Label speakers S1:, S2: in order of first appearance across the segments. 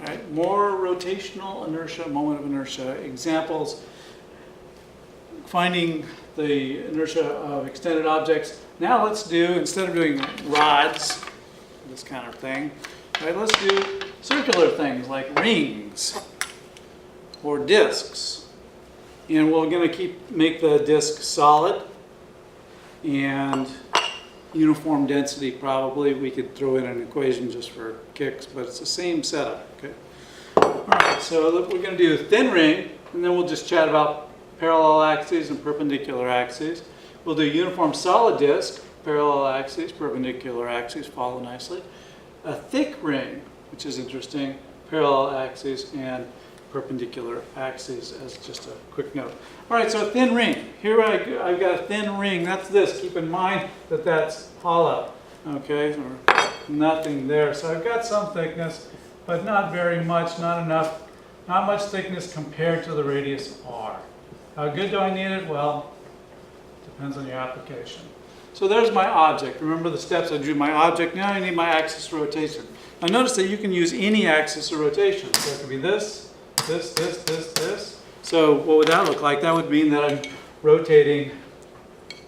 S1: All right, more rotational inertia, moment of inertia. Examples, finding the inertia of extended objects. Now let's do, instead of doing rods, this kind of thing, all right, let's do circular things like rings or discs. And we're going to make the disc solid and uniform density probably. We could throw in an equation just for kicks, but it's the same setup. Okay. All right, so we're going to do a thin ring, and then we'll just chat about parallel axes and perpendicular axes. We'll do uniform solid disc, parallel axes, perpendicular axes, follow nicely. A thick ring, which is interesting, parallel axes and perpendicular axes as just a quick note. All right, so a thin ring. Here I've got a thin ring. That's this. Keep in mind that that's hollow. Okay, or nothing there. So I've got some thickness, but not very much, not enough, not much thickness compared to the radius r. How good do I need it? Well, depends on your application. So there's my object. Remember the steps I drew my object. Now I need my axis of rotation. Now notice that you can use any axis of rotation. So it could be this, this. So what would that look like? That would mean that I'm rotating,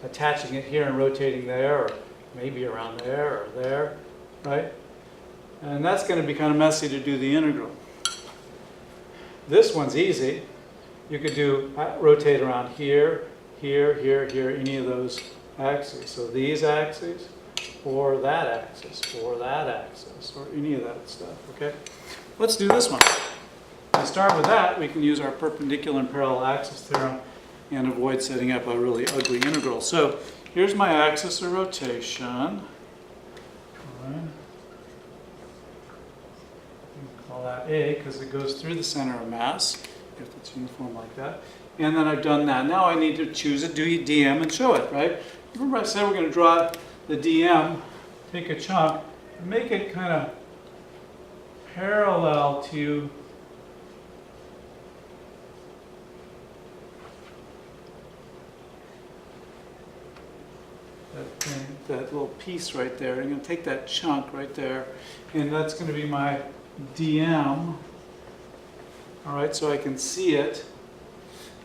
S1: attaching it here and rotating there, or maybe around there or there, right? And that's going to be kind of messy to do the integral. This one's easy. You could do rotate around here, here, any of those axes. So these axes, or that axis, or that axis, or any of that stuff, okay? Let's do this one. To start with that, we can use our perpendicular and parallel axis theorem and avoid setting up a really ugly integral. So here's my axis of rotation. All right. Call that A because it goes through the center of mass, if it's uniform like that. And then I've done that. Now I need to choose a DM and show it, right? Remember I said we're going to draw the DM, take a chunk, and make it kind of parallel to that little piece right there. I'm going to take that chunk right there, and that's going to be my DM. All right, so I can see it.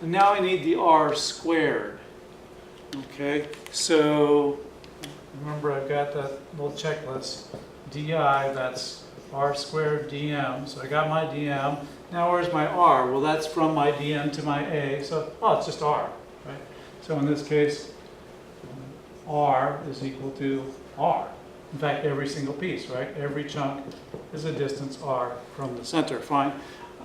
S1: And now I need the r squared. Okay, so remember I've got that little checklist. di, that's r squared dm. So I got my dm. Now where's my r? Well, that's from my dm to my a. So, oh, it's just r, right? So in this case, r is equal to r. In fact, every single piece, right? Every chunk is a distance r from the center. Fine.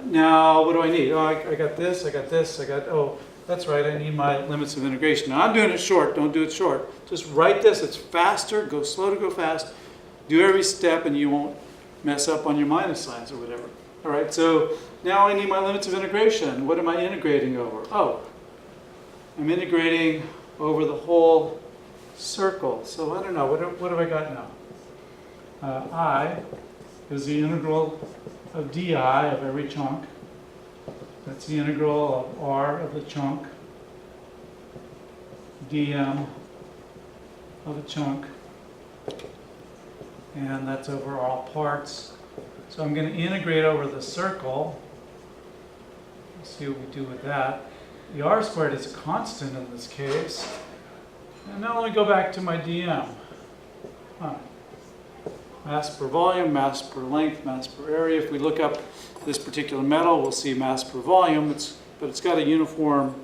S1: Now, what do I need? Oh, I got this, oh, that's right, I need my limits of integration. Now, I'm doing it short. Don't do it short. Just write this. It's faster. Go slow to go fast. Do every step, and you won't mess up on your minus signs or whatever. All right, so now I need my limits of integration. What am I integrating over? Oh, I'm integrating over the whole circle. So I don't know. What have I got now? I is the integral of di of every chunk. That's the integral of r of the chunk, dm of a chunk, and that's over all parts. So I'm going to integrate over the circle. Let's see what we do with that. The r squared is a constant in this case. And now let me go back to my dm. Mass per volume, mass per length, mass per area. If we look up this particular metal, we'll see mass per volume, but it's got a uniform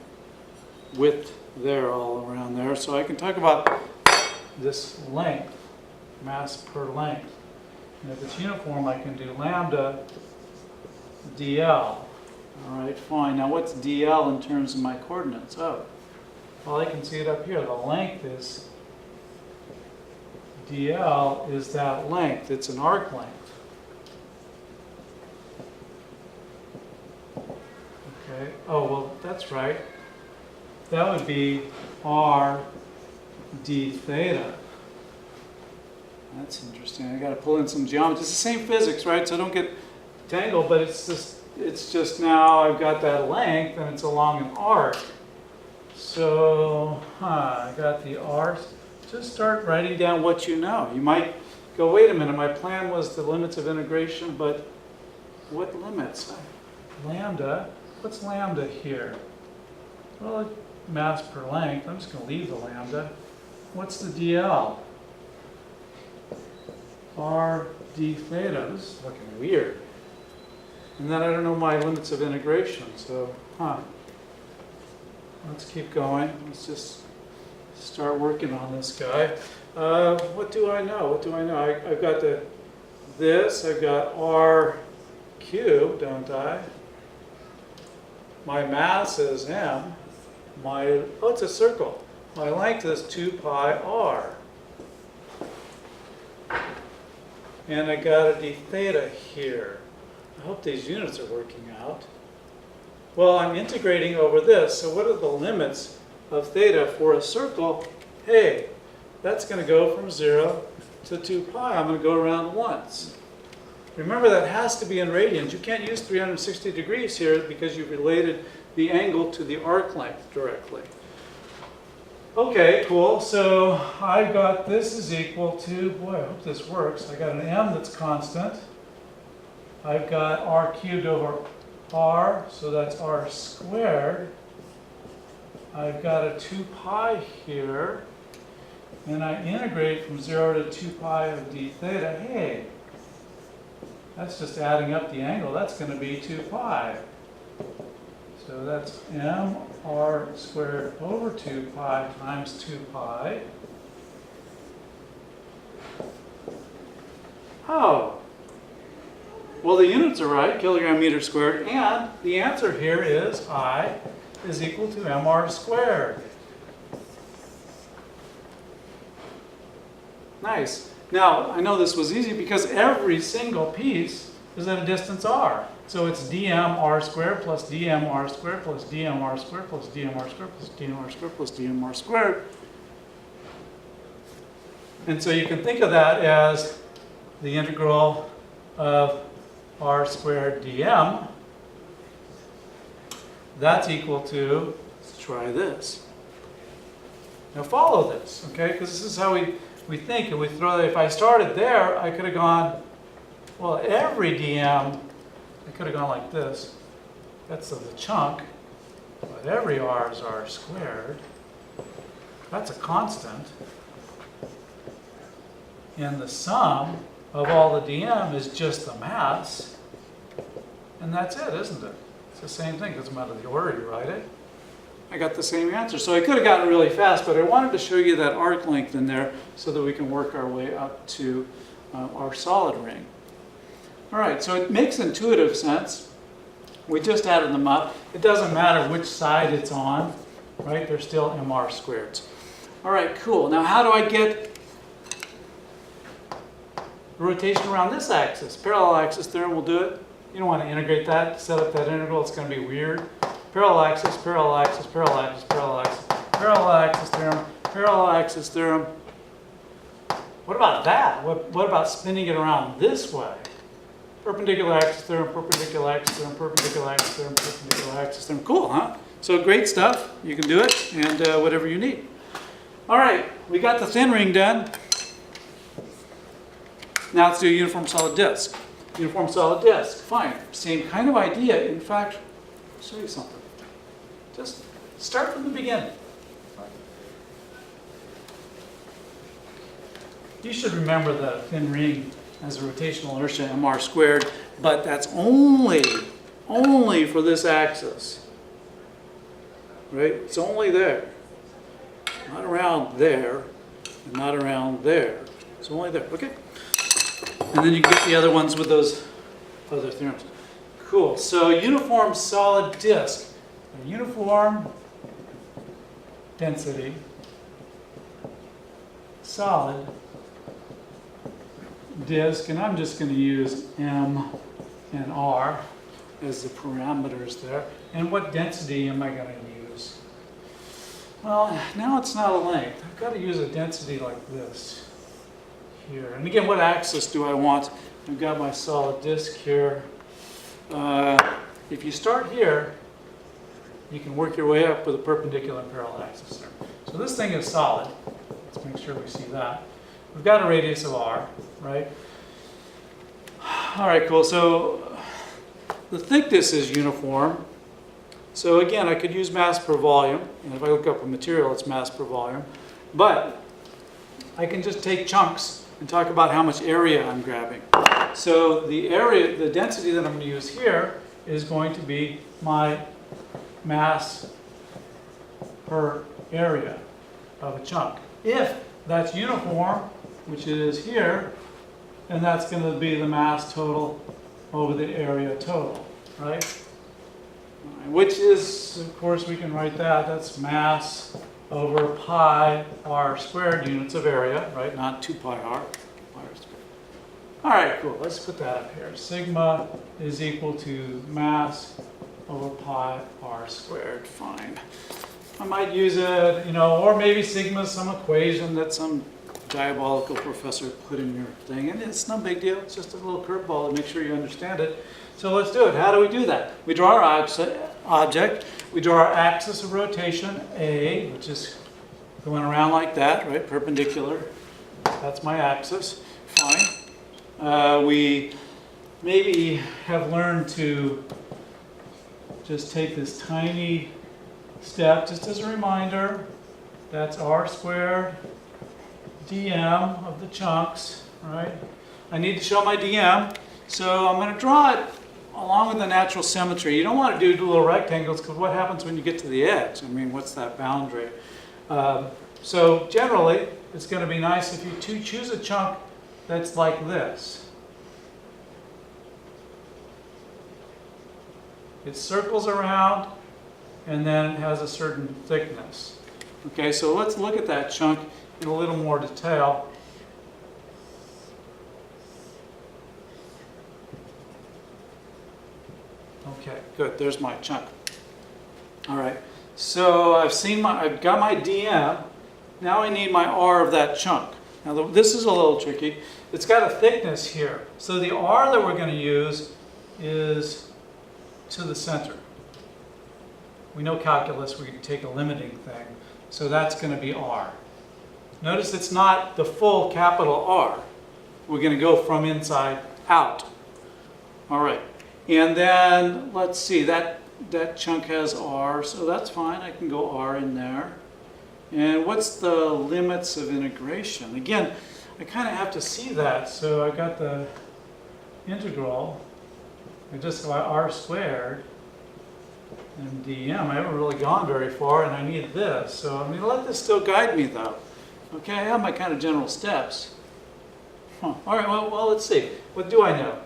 S1: width there all around there. So I can talk about this length, mass per length. And if it's uniform, I can do lambda dl. All right, fine. Now what's dl in terms of my coordinates? Oh, well, I can see it up here. The length is dl is that length. It's an arc length. Okay. Oh, well, that's right. That would be r d theta. That's interesting. I got to pull in some geometry. It's the same physics, right? So don't get tangled, but it's just now I've got that length and it's along an arc. So, I got the r. Just start writing down what you know. You might go, wait a minute, my plan was the limits of integration, but what limits? Lambda, what's lambda here? Well, mass per length. I'm just going to leave the lambda. What's the DL? R d theta. This is looking weird. And then I don't know my limits of integration, so, Let's keep going. Let's just start working on this guy. What do I know? What do I know? I've got this. I've got r cubed, don't I? My mass is m. It's a circle. My length is 2 pi r. And I got a d theta here. I hope these units are working out. Well, I'm integrating over this, so what are the limits of theta for a circle? Hey, that's going to go from 0 to 2 pi. I'm going to go around once. Remember, that has to be in radians. You can't use 360 degrees here because you've related the angle to the arc length directly. Okay, cool. So I've got this is equal to, boy, I hope this works. I got an m that's constant. I've got r cubed over r, so that's r squared. I've got a 2 pi here. And I integrate from 0 to 2 pi of d theta. Hey, that's just adding up the angle. That's going to be 2 pi. So that's m r squared over 2 pi times 2 pi. Oh. Well, the units are right, kilogram meter squared, and the answer here is I is equal to mr squared. Nice. Now, I know this was easy because every single piece is at a distance r. So it's dm r squared plus dm r squared plus dm r squared plus dm r squared plus dm r squared plus dm r squared. And so you can think of that as the integral of r squared dm. That's equal to, let's try this. Now follow this, okay? Because this is how we think, and we throw that. If I started there, I could have gone, well, every dm, I could have gone like this. That's the chunk, but every r is r squared. That's a constant. And the sum of all the dm is just the mass. And that's it, isn't it? It's the same thing. It doesn't matter the order you write it. I got the same answer. So I could have gotten really fast, but I wanted to show you that arc length in there so that we can work our way up to our solid ring. All right, so it makes intuitive sense. We just added them up. It doesn't matter which side it's on, right? They're still mr squareds. All right, cool. Now how do I get rotation around this axis? Parallel axis theorem will do it. You don't want to integrate that, set up that integral. It's going to be weird. Parallel axis, parallel axis, parallel axis, parallel axis, parallel axis theorem, parallel axis theorem. What about that? What about spinning it around this way? Perpendicular axis theorem, perpendicular axis theorem, perpendicular axis theorem, perpendicular axis theorem. Cool, huh? So great stuff. You can do it, and whatever you need. All right, we got the thin ring done. Now let's do a uniform solid disk. Uniform solid disk, fine. Same kind of idea. In fact, I'll show you something. Just start from the beginning. You should remember that a thin ring has a rotational inertia mr squared, but that's only for this axis. Right? It's only there. Not around there, and not around there. It's only there. Okay? And then you get the other ones with those other theorems. Cool. So uniform solid disk. A uniform density solid disk, and I'm just going to use m and r as the parameters there. And what density am I going to use? Well, now it's not a length. I've got to use a density like this here. And again, what axis do I want? I've got my solid disk here. If you start here, you can work your way up with a perpendicular and parallel axis there. So this thing is solid. Let's make sure we see that. We've got a radius of r, right? All right, cool. So the thickness is uniform. So again, I could use mass per volume, and if I look up a material, it's mass per volume. But I can just take chunks and talk about how much area I'm grabbing. So the area, the density that I'm going to use here is going to be my mass per area of a chunk. If that's uniform, which it is here, then that's going to be the mass total over the area total, right? Which is, of course, we can write that. That's mass over pi r squared units of area, right? Not 2 pi r, pi r squared. All right, cool. Let's put that up here. Sigma is equal to mass over pi r squared. Fine. I might use it, you know, or maybe sigma is some equation that some diabolical professor put in your thing, and it's no big deal. It's just a little curveball to make sure you understand it. So let's do it. How do we do that? We draw our object. We draw our axis of rotation, A, which is going around like that, right? Perpendicular. That's my axis. Fine. We maybe have learned to just take this tiny step, just as a reminder. That's r squared dm of the chunks, right? I need to show my dm, so I'm going to draw it along with the natural symmetry. You don't want to do little rectangles, because what happens when you get to the edge? I mean, what's that boundary? So generally, it's going to be nice if you choose a chunk that's like this. It circles around, and then it has a certain thickness. Okay, so let's look at that chunk in a little more detail. Okay, good. There's my chunk. All right. So I've got my dm. Now I need my r of that chunk. Now this is a little tricky. It's got a thickness here. So the r that we're going to use is to the center. We know calculus, we can take a limiting thing. So that's going to be r. Notice it's not the full capital R. We're going to go from inside out. All right. And then, let's see, that chunk has R, so that's fine. I can go R in there. And what's the limits of integration? Again, I kind of have to see that. So I got the integral. I just got R squared and dm. I haven't really gone very far, and I need this. So I'm going to let this still guide me, though. Okay, I have my kind of general steps. All right, well, let's see. What do I know?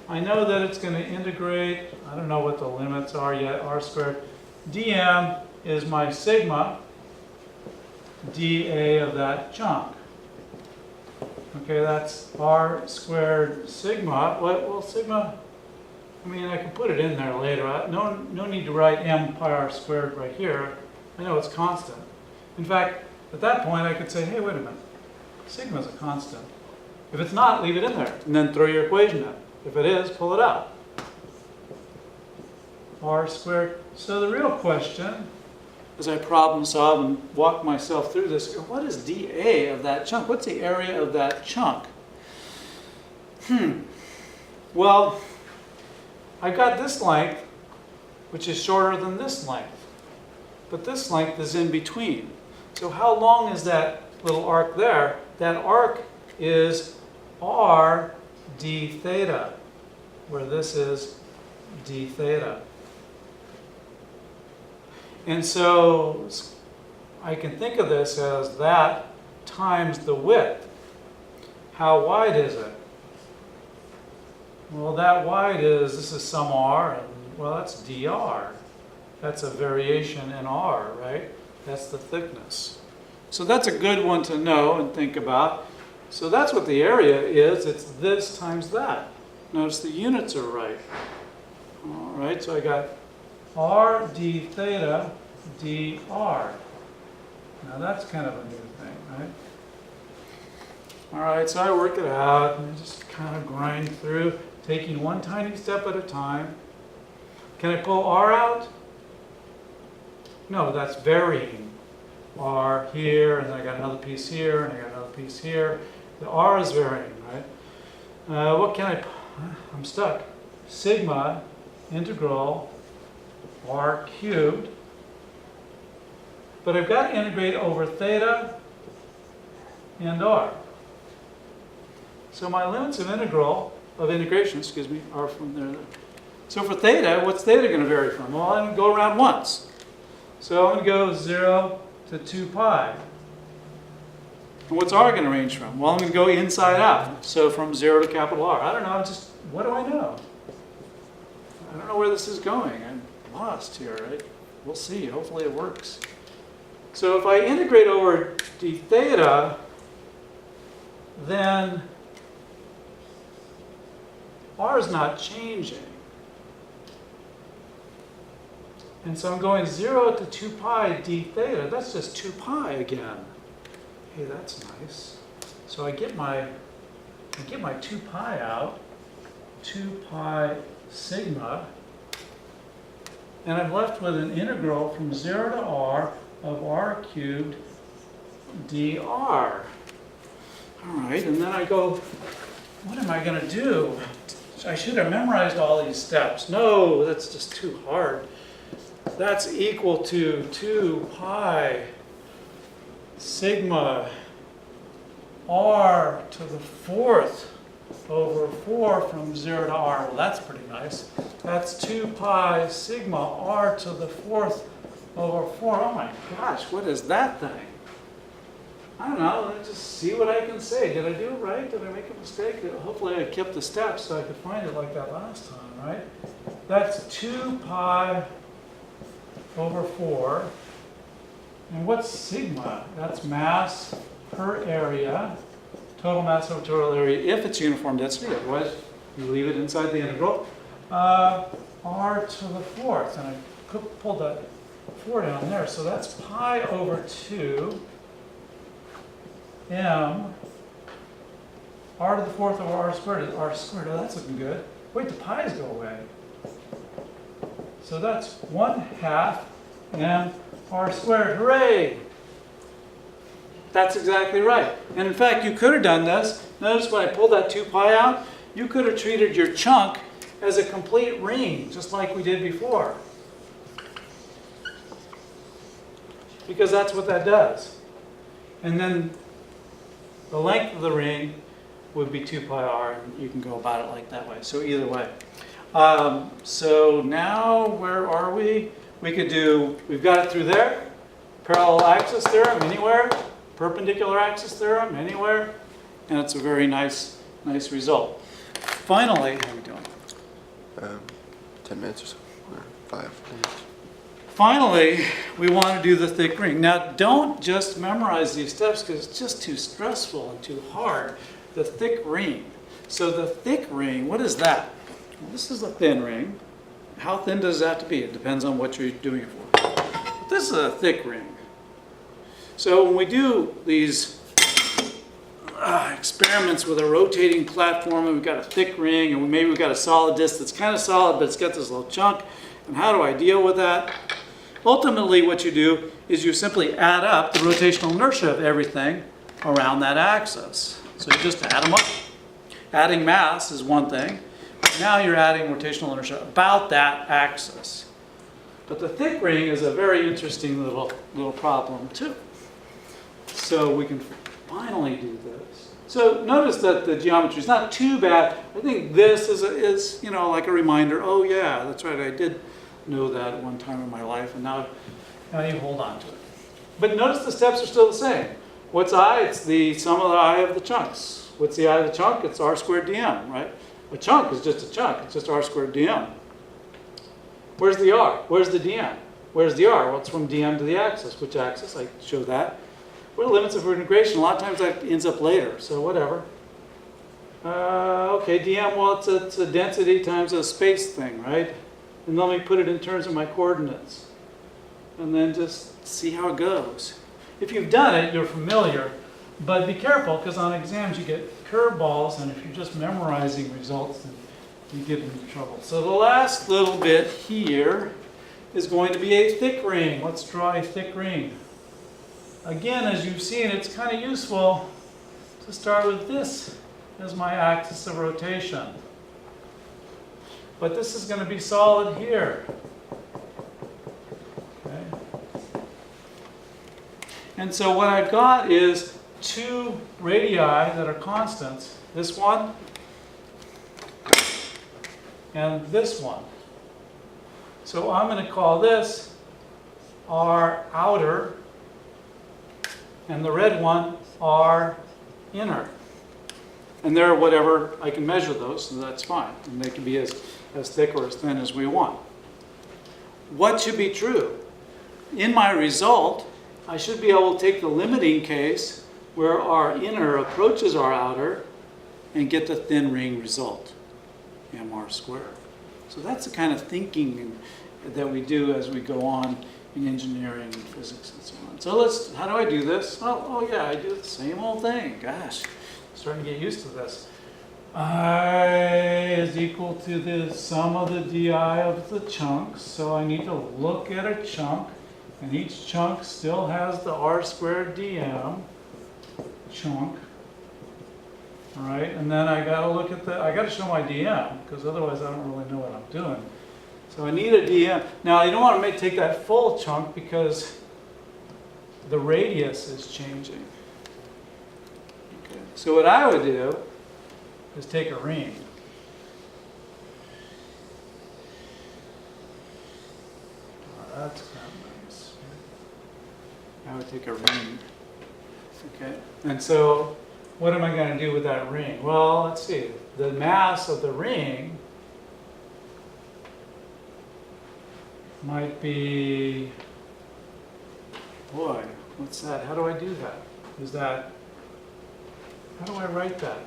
S1: I know that it's going to integrate, I don't know what the limits are yet, r squared. dm is my sigma dA of that chunk. Okay, that's r squared sigma. Well, sigma, I mean, I can put it in there later. No need to write m pi r squared right here. I know it's constant. In fact, at that point, I could say, hey, wait a minute. Sigma is a constant. If it's not, leave it in there, and then throw your equation in. If it is, pull it out. R squared. So the real question, as I problem solve and walk myself through this, what is dA of that chunk? What's the area of that chunk? Well, I've got this length, which is shorter than this length. But this length is in between. So how long is that little arc there? That arc is r d theta, where this is d theta. And so I can think of this as that times the width. How wide is it? Well, that wide is, this is some r, and well, that's dr. That's a variation in r, right? That's the thickness. So that's a good one to know and think about. So that's what the area is. It's this times that. Notice the units are right. All right, so I got r d theta dr. Now that's kind of a new thing, right? All right, so I work it out and just kind of grind through, taking one tiny step at a time. Can I pull r out? No, that's varying. R here, and then I got another piece here, and I got another piece here. The r is varying, right? What can I'm stuck. Sigma integral r cubed. But I've got to integrate over theta and r. So my limits of integration, excuse me, are from there. So for theta, what's theta going to vary from? Well, I'm going to go around once. So I'm going to go 0 to 2 pi. And what's r going to range from? Well, I'm going to go inside out. So from 0 to capital R. I don't know, just, what do I know? I don't know where this is going. I'm lost here, right? We'll see. Hopefully it works. So if I integrate over d theta, then r is not changing. And so I'm going 0 to 2 pi d theta. That's just 2 pi again. Hey, that's nice. So I get my 2 pi out, 2 pi sigma, and I'm left with an integral from 0 to r of r cubed dr. All right, and then I go, what am I going to do? I should have memorized all these steps. No, that's just too hard. That's equal to 2 pi sigma r to the 4th over 4 from 0 to r. Well, that's pretty nice. That's 2 pi sigma r to the 4th over 4. Oh my gosh, what is that thing? I don't know, let me just see what I can say. Did I do it right? Did I make a mistake? Hopefully I kept the steps so I could find it like that last time, right? That's 2 pi over 4. And what's sigma? That's mass per area, total mass over total area, if it's uniform density. Otherwise, you leave it inside the integral. R to the 4th. And I pulled that 4 down there. So that's pi over 2 m r to the 4th over r squared is r squared. Oh, that's looking good. Wait, the pi's go away. So that's 1/2 m r squared. Hooray! That's exactly right. And in fact, you could have done this. Notice when I pulled that 2 pi out, you could have treated your chunk as a complete ring, just like we did before. Because that's what that does. And then the length of the ring would be 2 pi r, and you can go about it like that way. So either way. So now, where are we? We could do, we've got it through there. Parallel axis theorem, anywhere. Perpendicular axis theorem, anywhere. And it's a very nice result. Finally, how are we doing?
S2: 10 minutes or so, or 5 minutes.
S1: Finally, we want to do the thick ring. Now, don't just memorize these steps because it's just too stressful and too hard. The thick ring. So the thick ring, what is that? Well, this is a thin ring. How thin does it have to be? It depends on what you're doing it for. But this is a thick ring. So when we do these experiments with a rotating platform and we've got a thick ring and maybe we've got a solid disc that's kind of solid but it's got this little chunk, and how do I deal with that? Ultimately what you do is you simply add up the rotational inertia of everything around that axis. So you just add them up. Adding mass is one thing. Now you're adding rotational inertia about that axis. But the thick ring is a very interesting little problem too. So we can finally do this. So notice that the geometry is not too bad. I think this is you know, like a reminder. Oh yeah, that's right. I did know that at one time in my life, and now you hold on to it. But notice the steps are still the same. What's I? It's the sum of the I of the chunks. What's the I of the chunk? It's r squared dm, right? A chunk is just a chunk. It's just r squared dm. Where's the r? Where's the dm? Where's the r? Well, it's from dm to the axis. Which axis? I showed that. What are the limits of integration? A lot of times that ends up later, so whatever. Okay, dm, well, it's a density times a space thing, right? And let me put it in terms of my coordinates. And then just see how it goes. If you've done it, you're familiar. But be careful, because on exams you get curveballs, and if you're just memorizing results, then you get into trouble. So the last little bit here is going to be a thick ring. Let's draw a thick ring. Again, as you've seen, it's kind of useful to start with this as my axis of rotation. but this is going to be solid here. Okay. And so what I've got is two radii that are constants. This one and this one. So I'm going to call this R outer, and the red one R inner. And they're whatever, I can measure those, so that's fine. And they can be as thick or as thin as we want. What should be true? In my result, I should be able to take the limiting case where our inner approaches our outer and get the thin ring result, mr squared. So that's the kind of thinking that we do as we go on in engineering and physics and so on. So how do I do this? Oh yeah, I do the same old thing. Gosh, starting to get used to this. I is equal to the sum of the di of the chunks. So I need to look at a chunk, and each chunk still has the r squared dm chunk. All right, and then I got to look at I got to show my dm, because otherwise I don't really know what I'm doing. So I need a dm. Now you don't want to take that full chunk because the radius is changing. Okay. So what I would do is take a ring. Oh, that's kind of nice. I would take a ring. Okay, and so what am I going to do with that ring? Well, let's see. The mass of the ring might be, boy, what's that? How do I do that? How do I write that?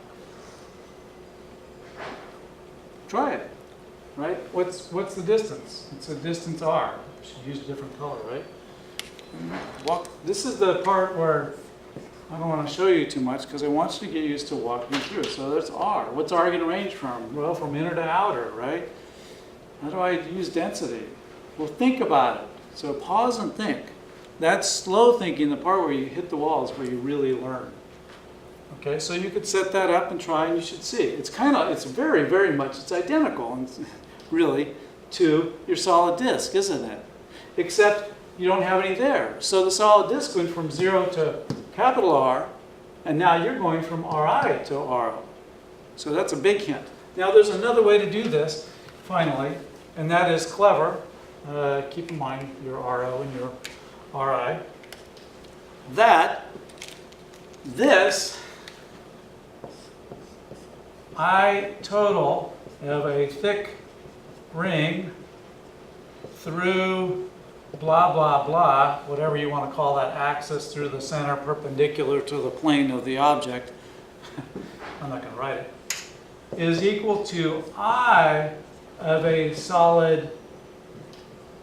S1: Try it, right? What's the distance? It's a distance r. I should use a different color, right? This is the part where I don't want to show you too much because I want you to get used to walking through. So there's r. What's r going to range from? Well, from inner to outer, right? How do I use density? Well, think about it. So pause and think. That's slow thinking, the part where you hit the wall, is where you really learn. Okay, so you could set that up and try, and you should see. It's very, very much, it's identical, really, to your solid disk, isn't it? Except you don't have any there. So the solid disk went from 0 to capital R, and now you're going from Ri to RO. So that's a big hint. Now there's another way to do this, finally, and that is clever. Keep in mind your RO and your RI. This I total of a thick ring through blah, blah, blah, whatever you want to call that axis through the center perpendicular to the plane of the object. I'm not going to write it. Is equal to I of a solid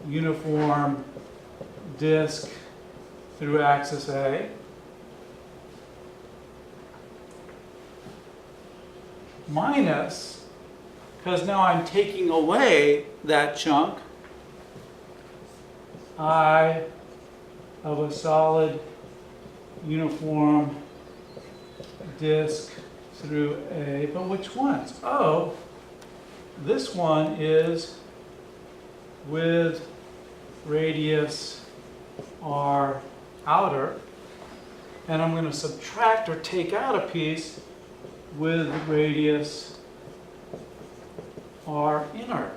S1: uniform disk through axis A minus, because now I'm taking away that chunk, I of a solid uniform disk through A. But which ones? Oh, this one is with radius R outer, and I'm going to subtract or take out a piece with radius R inner.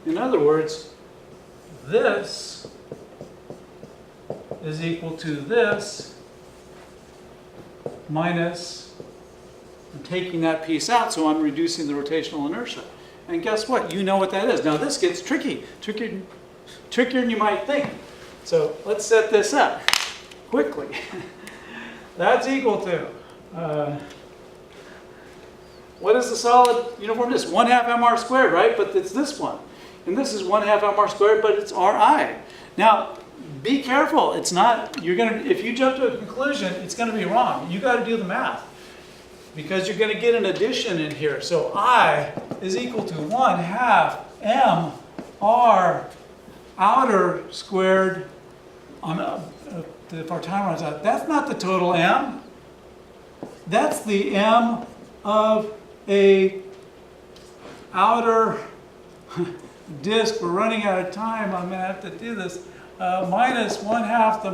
S1: In other words, this is equal to this minus, I'm taking that piece out, so I'm reducing the rotational inertia. And guess what? You know what that is. Now this gets trickier than you might think. So let's set this up quickly. That's equal to, what is the solid uniform disk? 1/2 mr squared, right? But it's this one. And this is 1/2 mr squared, but it's Ri. Now, be careful. It's not, if you jump to a conclusion, it's going to be wrong. You got to do the math, because you're going to get an addition in here. So I is equal to 1/2 mr outer squared, if our time runs out, that's not the total m. That's the m of a outer disk, we're running out of time, I'm going to have to do this, minus 1/2 the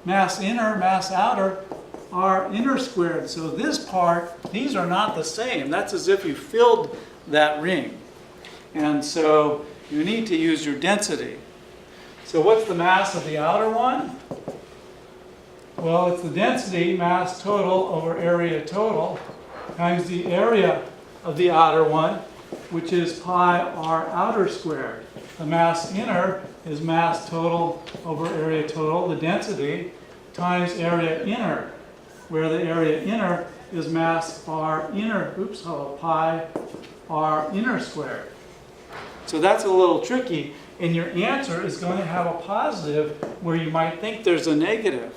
S1: mass inner, mass outer, are inner squared. So this part, these are not the same. That's as if you filled that ring. And so you need to use your density. So what's the mass of the outer one? Well, it's the density, mass total over area total, times the area of the outer one, which is pi r outer squared. The mass inner is mass total over area total, the density, times area inner, where the area inner is mass r inner, pi r inner squared. So that's a little tricky, and your answer is going to have a positive where you might think there's a negative.